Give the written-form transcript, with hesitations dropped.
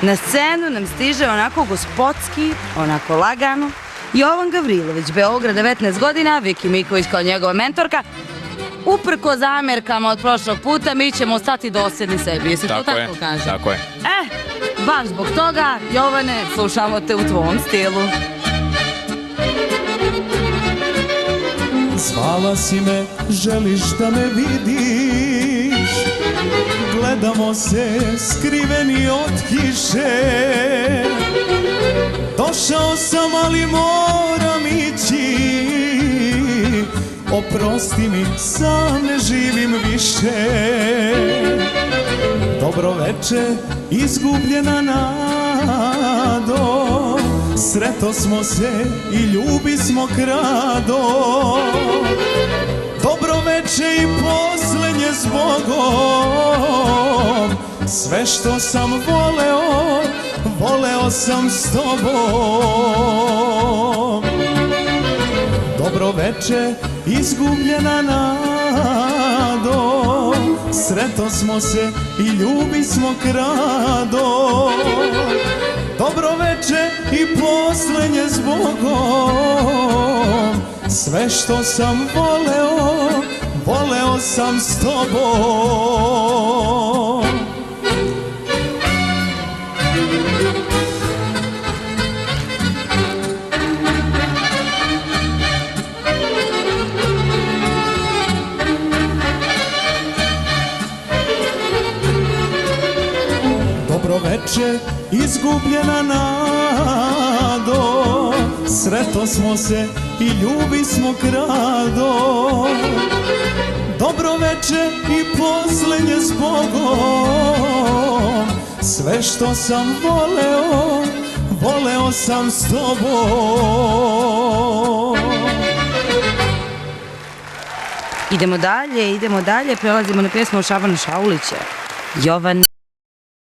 Na scenu nam stiže onako gospodski, onako lagano, Jovan Gavrilović, Beograd, 19 godina, Viki Miković kao njegova mentorka. Uprko zamerkama od prošlog puta, mi ćemo ostati dosljedni sebi, jesi to tako kaže? Tako je. Baš zbog toga, Jovane, slušamo te u tvom stilu. Zvala si me, želiš da me vidiš, gledamo se skriveni od kiše. Došao sam, ali moram ići, oprosti mi, sam ne živim više. Dobro veče, izgubljena nado, sreto smo se i ljubi smo krado. Dobro veče i poslednje s Bogom, sve što sam voleo, voleo sam s tobom. Dobro veče, izgubljena nado, sreto smo se i ljubi smo krado. Dobro veče i poslednje s Bogom, sve što sam voleo, voleo sam s tobom. Dobro veče, izgubljena nado, sreto smo se i ljubi smo krado. Dobro veče i poslednje s Bogom, sve što sam voleo, voleo sam s tobom. Idemo dalje, prelazimo na pjesmu Šabana Šaulića. Jovan